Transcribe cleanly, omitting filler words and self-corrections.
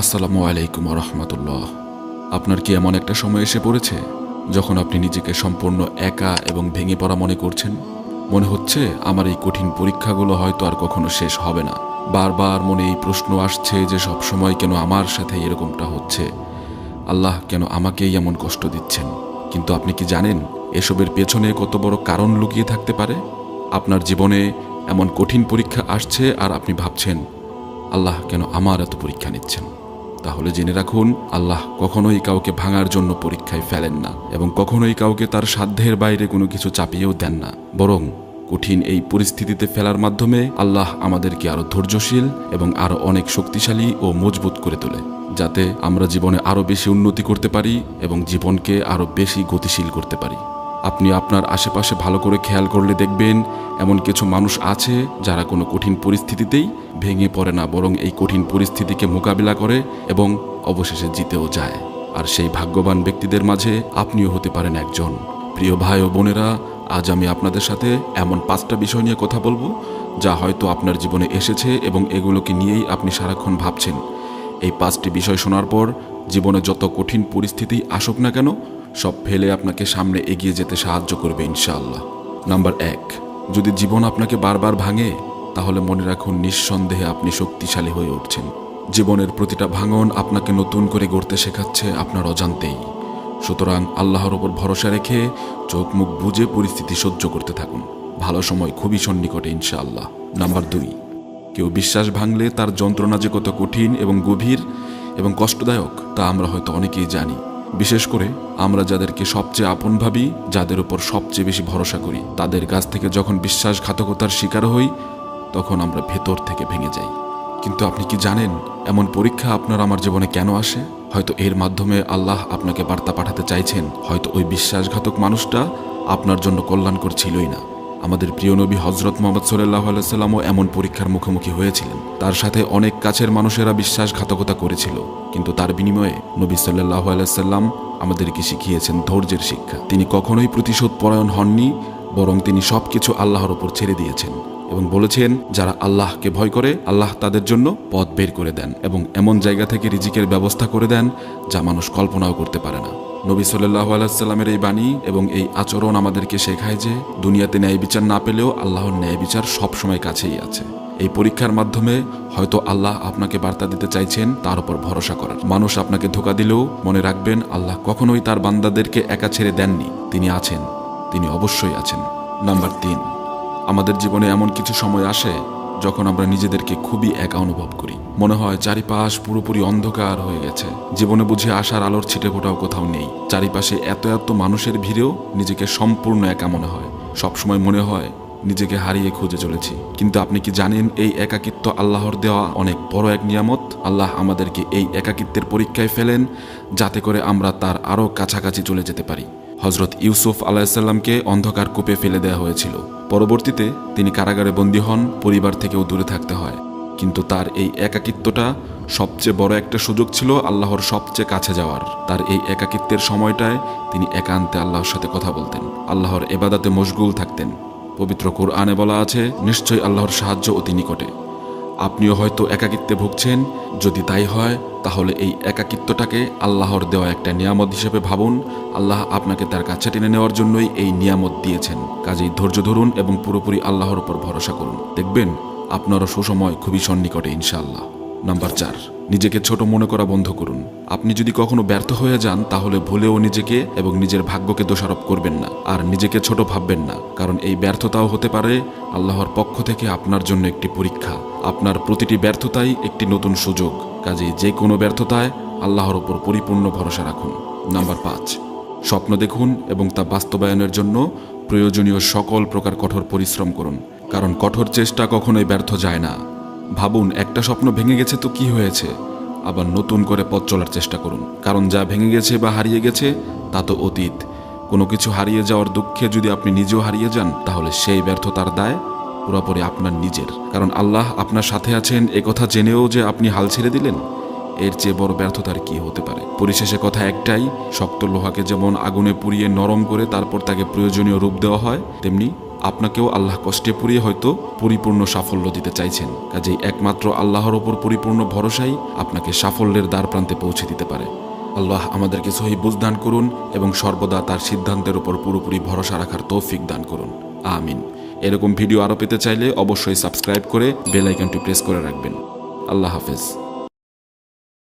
আসসালামু আলাইকুম রহমতুল্লাহ। আপনার কি এমন একটা সময় এসে পড়েছে যখন আপনি নিজেকে সম্পূর্ণ একা এবং ভেঙে পড়া মনে করছেন? মনে হচ্ছে আমার এই কঠিন পরীক্ষাগুলো হয়তো আর কখনো শেষ হবে না। বারবার মনে এই প্রশ্ন আসছে যে সব সময় কেন আমার সাথে এরকমটা হচ্ছে, আল্লাহ কেন আমাকেই এমন কষ্ট দিচ্ছেন। কিন্তু আপনি কি জানেন এসবের পেছনে কত বড় কারণ লুকিয়ে থাকতে পারে? আপনার জীবনে এমন কঠিন পরীক্ষা আসছে আর আপনি ভাবছেন আল্লাহ কেন আমার এত পরীক্ষা নিচ্ছেন। তাহলে জেনে রাখুন, আল্লাহ কখনোই কাউকে ভাঙার জন্য পরীক্ষায় ফেলেন না এবং কখনোই কাউকে তার সাধ্যের বাইরে কোনো কিছু চাপিয়েও দেন না। বরং কঠিন এই পরিস্থিতিতে ফেলার মাধ্যমে আল্লাহ আমাদেরকে আরো ধৈর্যশীল এবং আরো অনেক শক্তিশালী ও মজবুত করে তোলে, যাতে আমরা জীবনে আরো বেশি উন্নতি করতে পারি এবং জীবনকে আরো বেশি গতিশীল করতে পারি। আপনি আপনার আশেপাশে ভালো করে খেয়াল করলে দেখবেন এমন কিছু মানুষ আছে যারা কোনো কঠিন পরিস্থিতিতেই ভেঙে পড়ে না, বরং এই কঠিন পরিস্থিতিকে মোকাবিলা করে এবং অবশেষে জিতেও যায়। আর সেই ভাগ্যবান ব্যক্তিদের মাঝে আপনিও হতে পারেন একজন। প্রিয় ভাই ও বোনেরা, আজ আমি আপনাদের সাথে এমন 5টা বিষয় নিয়ে কথা বলবো যা হয়তো আপনার জীবনে এসেছে এবং এগুলোকে নিয়েই আপনি সারাক্ষণ ভাবছেন। এই 5টি বিষয় শোনার পর জীবনে যত কঠিন পরিস্থিতি আসুক না কেন, সব ফেলে আপনাকে সামনে এগিয়ে যেতে সাহায্য করবে ইনশাআল্লাহ। নাম্বার 1, যদি জীবন আপনাকে বারবার ভাঙে তাহলে মনে রাখুন নিঃসন্দেহে আপনি শক্তিশালী হয়ে উঠছেন। জীবনের প্রতিটা ভাঙন আপনাকে নতুন করে গড়তে শেখাচ্ছে আপনার অজান্তেই। সুতরাং আল্লাহর ওপর ভরসা রেখে চোখ মুখ বুজে পরিস্থিতি সহ্য করতে থাকুন। ভালো সময় খুবই সন্নিকটে ইনশাআল্লাহ। নাম্বার 2, কেউ বিশ্বাস ভাঙলে তার যন্ত্রণা যে কত কঠিন এবং গভীর এবং কষ্টদায়ক তা আমরা হয়তো অনেকেই জানি। বিশেষ করে আমরা যাদেরকে সবচেয়ে আপন ভাবি, যাদের উপর সবচেয়ে বেশি ভরসা করি, তাদের কাছ থেকে যখন বিশ্বাসঘাতকতার শিকার হই তখন আমরা ভেতর থেকে ভেঙে যাই। কিন্তু আপনি কি জানেন এমন পরীক্ষা আপনার আমার জীবনে কেন আসে? হয়তো এর মাধ্যমে আল্লাহ আপনাকে বার্তা পাঠাতে চাইছেন, হয়তো ওই বিশ্বাসঘাতক মানুষটা আপনার জন্য কল্যাণকর ছিলই না। আমাদের প্রিয় নবী হযরত মুহাম্মদ সাল্লাল্লাহু আলাইহি সাল্লামও এমন পরীক্ষার মুখোমুখি হয়েছিলেন। তার সাথে অনেক কাছের মানুষেরা বিশ্বাসঘাতকতা করেছিল, কিন্তু তার বিনিময়ে নবী সাল্লাল্লাহু আলাইহি সাল্লাম আমাদেরকে শিখিয়েছেন ধৈর্যের শিক্ষা। তিনি কখনোই প্রতিশোধ পরায়ণ হননি, বরং তিনি সবকিছু আল্লাহর উপর ছেড়ে দিয়েছেন এবং বলেছেন যারা আল্লাহকে ভয় করে আল্লাহ তাদের জন্য পথ বের করে দেন এবং এমন জায়গা থেকে রিজিকের ব্যবস্থা করে দেন যা মানুষ কল্পনাও করতে পারে না। নবী সাল্লাল্লাহু আলাইহি সাল্লামের এই বাণী এবং এই আচরণ আমাদেরকে শেখায় যে দুনিয়াতে ন্যায় বিচার না পেলেও আল্লাহর ন্যায় বিচার সবসময় কাছেই আছে। এই পরীক্ষার মাধ্যমে হয়তো আল্লাহ আপনাকে বার্তা দিতে চাইছেন তার উপর ভরসা করার। মানুষ আপনাকে ধোঁকা দিলেও মনে রাখবেন আল্লাহ কখনোই তার বান্দাদেরকে একা ছেড়ে দেননি। তিনি আছেন, তিনি অবশ্যই আছেন। নাম্বার 3, আমাদের জীবনে এমন কিছু সময় আসে যখন আমরা নিজেদেরকে খুবই একা অনুভব করি। মনে হয় চারিপাশ পুরোপুরি অন্ধকার হয়ে গেছে, জীবনে বুঝে আসার আলোর ছিটেফোঁটাও কোথাও নেই। চারিপাশে এত এত মানুষের ভিড়েও নিজেকে সম্পূর্ণ একা মনে হয়। সবসময় মনে হয় নিজেকে হারিয়ে খুঁজে চলেছি। কিন্তু আপনি কি জানেন এই একাকিত্ব আল্লাহর দেওয়া অনেক বড় এক নিয়ামত? আল্লাহ আমাদেরকে এই একাকিত্বের পরীক্ষায় ফেলেন যাতে করে আমরা তার আরও কাছাকাছি চলে যেতে পারি। হযরত ইউসুফ আলাইহিসসালামকে অন্ধকার কূপে ফেলে দেওয়া হয়েছিল। পরবর্তীতে তিনি কারাগারে বন্দী হন, পরিবার থেকেও দূরে থাকতে হয়। কিন্তু তার এই একাকিত্বটা সবচেয়ে বড় একটা সুযোগ ছিল আল্লাহর সবচেয়ে কাছে যাওয়ার। তার এই একাকিত্বের সময়টায় তিনি একান্তে আল্লাহর সাথে কথা বলতেন, আল্লাহর ইবাদতে মশগুল থাকতেন। পবিত্র কোরআনে বলা আছে, নিশ্চয়ই আল্লাহর সাহায্য অতি নিকটে। আপনিও হয়তো একাকিত্বে ভুগছেন। যদি তাই হয় তাহলে এই একাকিত্বটাকে আল্লাহর দেওয়া একটা নিয়ামত হিসেবে ভাবুন। আল্লাহ আপনাকে তার কাছে টেনে নেওয়ার জন্যই এই নিয়ামত দিয়েছেন। কাজেই ধৈর্য ধরুন এবং পুরোপুরি আল্লাহর উপর ভরসা করুন। দেখবেন আপনারও সুসময় খুবই সন্নিকটে ইনশাআল্লাহ। নাম্বার 4, নিজেকে ছোট মনে করা বন্ধ করুন। আপনি যদি কখনো ব্যর্থ হয়ে যান তাহলে ভুলেও নিজেকে এবং নিজের ভাগ্যকে দোষারোপ করবেন না আর নিজেকে ছোট ভাববেন না, কারণ এই ব্যর্থতাও হতে পারে আল্লাহর পক্ষ থেকে আপনার জন্য একটি পরীক্ষা। আপনার প্রতিটি ব্যর্থতাই একটি নতুন সুযোগ। কাজেই যে কোনো ব্যর্থতায় আল্লাহর ওপর পরিপূর্ণ ভরসা রাখুন। নাম্বার 5, স্বপ্ন দেখুন এবং তা বাস্তবায়নের জন্য প্রয়োজনীয় সকল প্রকার কঠোর পরিশ্রম করুন, কারণ কঠোর চেষ্টা কখনোই ব্যর্থ যায় না। ভাবুন একটা স্বপ্ন ভেঙে গেছে তো কি হয়েছে, আবার নতুন করে পথ চলার চেষ্টা করুন, কারণ যা ভেঙে গেছে বা হারিয়ে গেছে তা তো অতীত। কোনো কিছু হারিয়ে যাওয়ার দুঃখে যদি আপনি নিজেও হারিয়ে যান তাহলে সেই ব্যর্থতার দায় পুরোপুরি আপনার নিজের, কারণ আল্লাহ আপনার সাথে আছেন একথা জেনেও যে আপনি হাল ছেড়ে দিলেন, এর চেয়ে বড় ব্যর্থতার কি হতে পারে। পরিশেষে কথা একটাই, শক্ত লোহাকে যেমন আগুনে পুড়িয়ে নরম করে তারপর তাকে প্রয়োজনীয় রূপ দেওয়া হয়, তেমনি আপনাকেও আল্লাহ কষ্টে পুড়িয়ে হয়তো পরিপূর্ণ সাফল্য দিতে চাইছেন। কাজেই একমাত্র আল্লাহর ওপর পরিপূর্ণ ভরসাই আপনাকে সাফল্যের দ্বার প্রান্তে পৌঁছে দিতে পারে। আল্লাহ আমাদেরকে সহি বুঝ দান করুন এবং সর্বদা তার সিদ্ধান্তের উপর পুরোপুরি ভরসা রাখার তৌফিক দান করুন। আমিন। এরকম ভিডিও আরও পেতে চাইলে অবশ্যই সাবস্ক্রাইব করে বেল আইকনটি প্রেস করে রাখবেন। আল্লাহ হাফেজ।